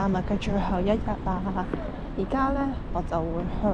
假日嘅最後一日啦。而家咧我就會去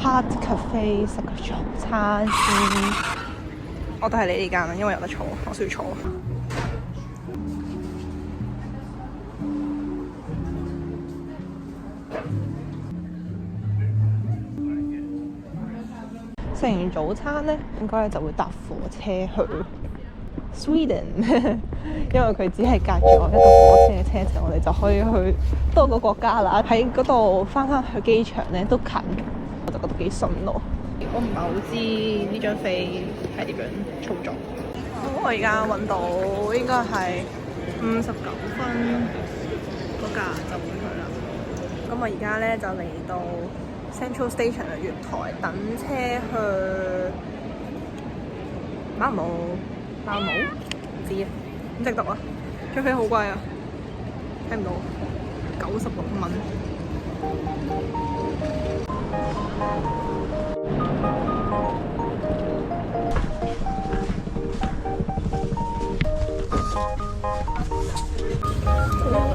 Hard Cafe 食個早餐先。我都係你呢間啦，因為有得坐，我需要坐。食完早餐咧，應該咧就會搭火車去 Sweden 因為佢只係隔咗一個火車嘅車程，我哋就可以去多個國家啦。喺嗰度翻去機場咧都近，我就覺得幾順路。我唔係好知呢張飛係點樣操作。我而家揾到應該係59分嗰架就會去啦。咁我而家咧就嚟到 Central Station 嘅月台等車去馬姆唔知啊，唔識讀啊，張飛好貴啊，睇唔到96蚊。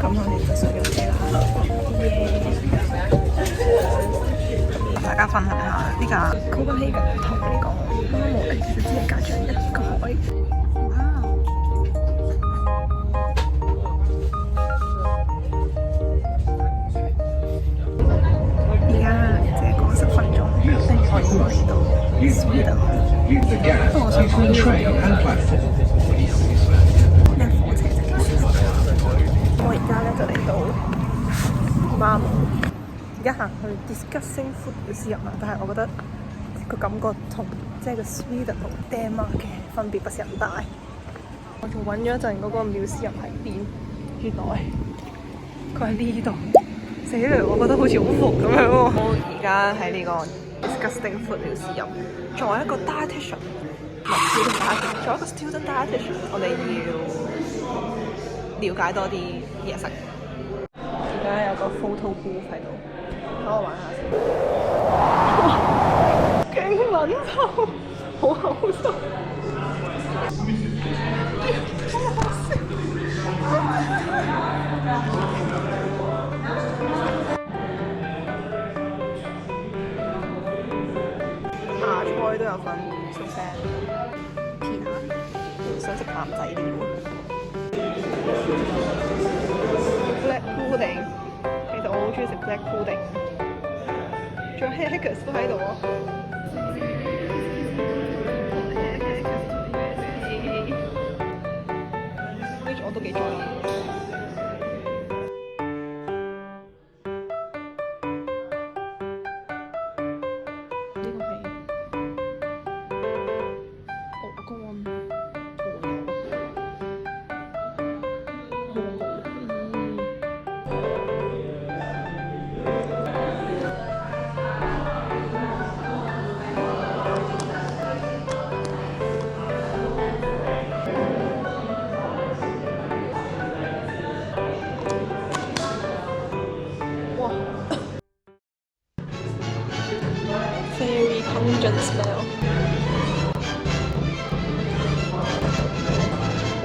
咁我哋就上咗車啦，大家分享下呢架 Copenhagen 同你講，啱啱我哋只係隔咗一個海。哇！而家淨係講10分鐘，跟住我已經嚟到 Sweden。不過我想講呢個咩火車站？我而家咧就嚟到馬姆。而家行去 Disgusting Food Museum啦，但係我覺得個感覺同即係個 Sweden 同 Denmark 嘅分別不是很大。我仲揾咗一陣嗰個 museum 喺邊，原來佢喺呢度。死啦！我覺得好似好服咁樣喎。我而家喺呢個 Disgusting Food Museum，作為一個 dietitian， 作為一個 student dietitian， 我哋要了解多啲嘢食。而家有個 photo booth 喺度。等我玩下先。哇！勁撚臭，好口臭。芽菜都有份食聲，片下，想食鹹仔料。Black pudding， 其實我好中意食 black pudding。仲有 haggis 都喺度喎。跟住我都幾中意。呢個係鵝肝、蠔油、very pungent smell。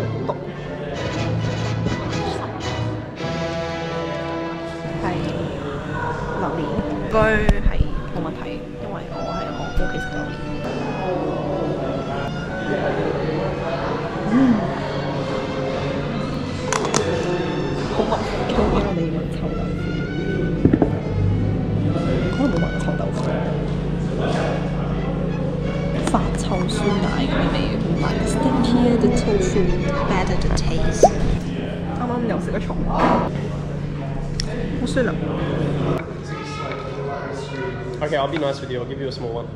好毒。係榴蓮，應該係冇問題，因為我係好中意食榴蓮。好聞，究竟我哋要聞臭豆腐？可能冇聞臭豆腐。發臭酸奶嗰啲味，like stinkier the tofu, better the taste。啱啱又食咗蟲，好酸啊！ Okay, I'll be nice with you. I'll give you a small one.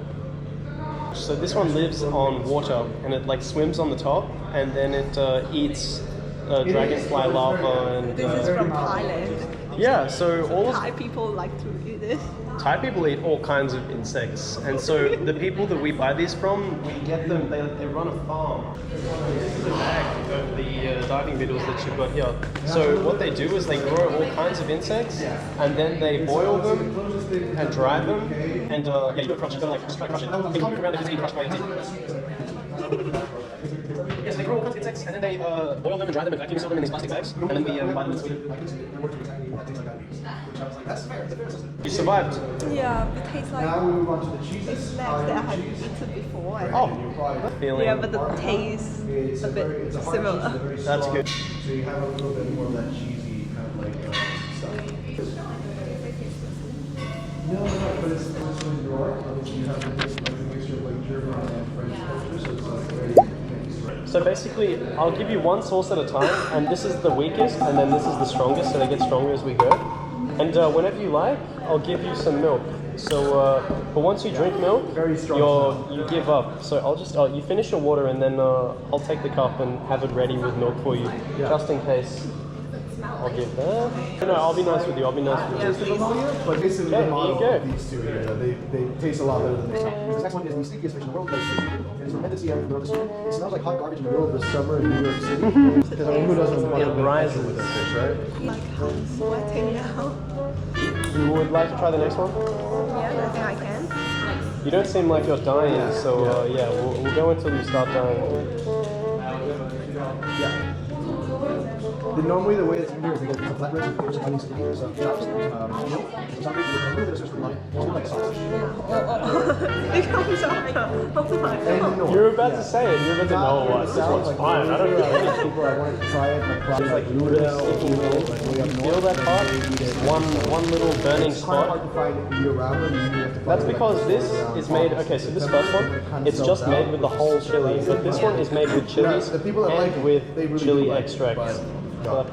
So this one lives on water, and it like swims on the top, and then it eats dragonfly larvae and. This is from Thailand. Yeah, so all Thai people like to eat this. Thai people eat all kinds of insects, and so the people that we buy these from, we get them. They run a farm. This is a bag of the diving beetles that you've got here. So what they do is they grow all kinds of insects, and then they boil them and dry them, and yeah, you crush it, like crush it. They can't move around if it's being crushed by your teeth. Yes, they grow all kinds of insects, and then they boil them and dry them and vacuum seal them in these plastic bags, and then we buy them in Sweden. You survived. Yeah, it tastes like Now we move on to the cheeses. snacks that I have eaten before. Oh, feeling. Yeah, but the taste It's a bit it's a hard similar. cheese, very That's soft. good. So you have a little bit more of that cheesy kind of like stuff. No, but it's when you are. You have a mixture of like German and French culture, so it's like very. So basically, I'll give you one sauce at a time, and this is the weakest, and then this is the strongest, so they get stronger as we go. And whenever you like, I'll give you some milk. So, but once you drink milk, Very strong you give up. So you finish your water, and then I'll take the cup and have it ready with milk for you, just in case. I'll give that. No, I'll be nice with you. I'll be nice with you. Taste of ammonia, but basically Okay, the model here you of these two here, they taste a lot better than this one. This next one is the stinkiest fish in the world. It's fermented sea from the middle of the street. It smells like hot garbage in the middle of the summer in New York City. Because I mean, who doesn't want to It get rises. with this fish, right? Like I'm sweating now. You would like to try the next one? Yeah, I think I can. You don't seem like you're dying, so yeah, we'll go until you start dying. Yeah. Normally the way it's in here is they go to flatbreads and there's onions and there's chops and milk. So some people do a little bit of sauce on it. It's like sausage. It comes after. And You're about to say it. You're about to know what. This one's fine. I don't know. People I wanted to try it, like probably It's like like really Noodle, sticking in. like way up You north. feel that part? One little burning It's kind of hard spot. to find year round. And you have to find That's it, like, because this around is made. August, Okay, so this September. first one, It kind of it's just sells made out. with the whole chili, but this one is made with chilies The people that like and it, with they really chili do like it, extracts. but,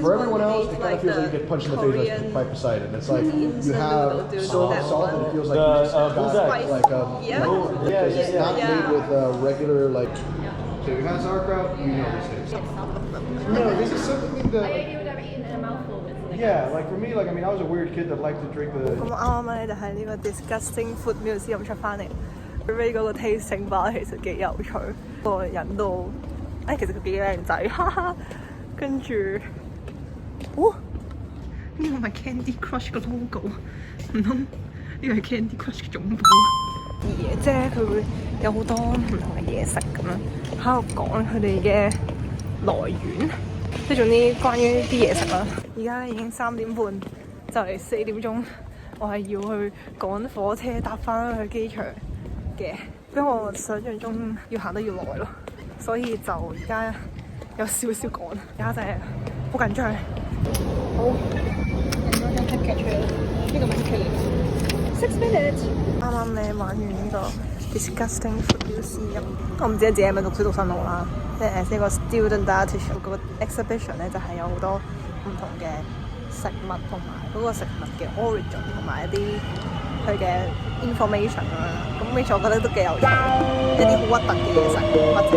For everyone else, it kind of feels like you get punched in the face by Poseidon. It's like you have so much salt that it feels like you just got Bullseye. like Yeah. because it's yeah. not made with regular like. So you have sauerkraut, you know these things. No, this is something that. You would have eaten in a mouthful. Yeah, like for me, like I mean, I was a weird kid that liked to drink the. 咁啱啱咧就喺呢個 Disgusting Food Museum 出翻嚟，佢俾嗰個 tasting bar 其實幾有趣，個人都其實佢幾靚仔，哈哈，跟住，哦，呢個咪 Candy Crush 個 logo，唔通呢個係 Candy Crush 嘅總部？嘢啫，佢會有好多唔同嘅嘢食咁樣，喺度講佢哋嘅來源。即係總之關於啲嘢食啦，而家已經3點半，就嚟4點鐘，我係要去趕火車搭翻去機場嘅，比我想象中要行得要耐咯，所以就而家有少少趕，而家真係好緊張。好，印咗張 ticket 出嚟，呢個咪 ticket 嚟，6 minutes。啱啱咧玩完呢個 Disgusting Food Museum，我唔知自己係咪讀書讀新路啦。即係呢個 student dietitian 嗰個 exhibition 咧，就係有好多唔同嘅食物同埋嗰個食物嘅 origin 同埋一啲佢嘅 information 咁樣。咁 which 我覺得都幾有趣，一啲好核突嘅嘢食，或者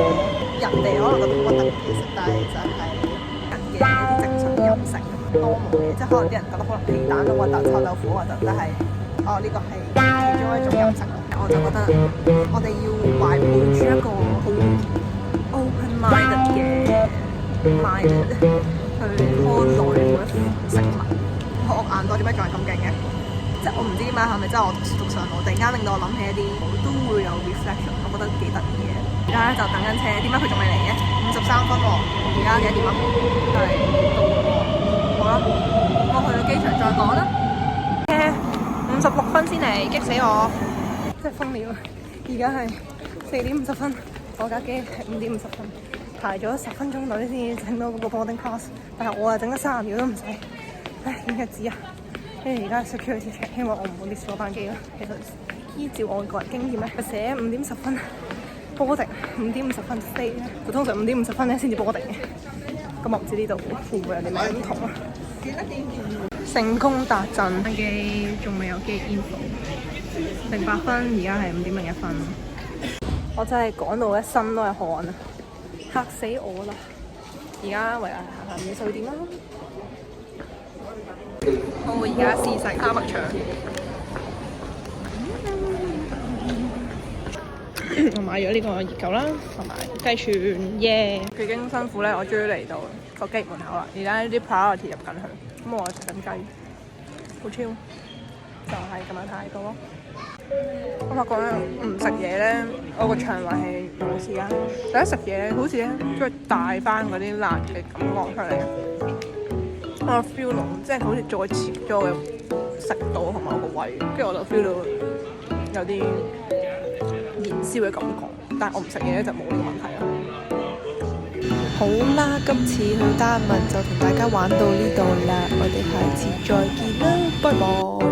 人哋可能覺得好核突嘅嘢食，但係就係人嘅正常飲食 normal 嘅，即係可能啲人覺得可能皮蛋都核突，臭豆腐核突，但係呢個係其中一種飲食。我就覺得我哋要懷抱住一個好open-minded 嘅 minded 去看待每一款食物。我眼袋點解仲係咁勁嘅？即係我唔知點解係咪真係我讀上路，突然間令到我諗起一啲我都會有 reflection，我覺得幾得意嘅。而家咧就等緊車，點解佢仲未嚟嘅？53分喎，而家幾多點啊？係到喎。好啦，我去到機場再講啦。56分先嚟，激死我！真係瘋了！而家係4點50分，我架機係5點50分，排咗10分鐘隊先整到嗰個 boarding pass， 但係我啊整咗30秒都唔使，唉點解知啊？跟住而家 security check， 希望我唔會 miss 咗班機啦。其實依照我個人經驗咧，佢寫5點10分 boarding， 5點50分飛咧，佢通常5點50分咧先至 boarding嘅。咁我唔知呢度會唔會有啲咩唔同啊？成功達陣，機仲未有機 info。08分，而家係5點01分。我真係趕到一身都係汗啊，嚇死我啦！而家唯有行下免稅店啦。好，而家試食蝦麥腸。我買咗呢個熱狗啦，同埋雞串耶！幾經辛苦咧，我終於嚟到個機門口啦。而家啲 priority 入緊去，咁我食緊雞，好超，就係咁樣態度咯。我發覺咧唔食嘢咧，我個腸胃係冇事啊。但一食嘢咧，好似咧再帶翻嗰啲辣嘅感覺出嚟。我 feel 到即係好似再切咗嘅食道同埋我個胃，跟住我就 feel 到有啲燃燒嘅感覺。但係我唔食嘢咧就冇呢個問題啦。好啦，今次去丹麥就同大家玩到呢度啦，我哋下次再見啦，拜拜。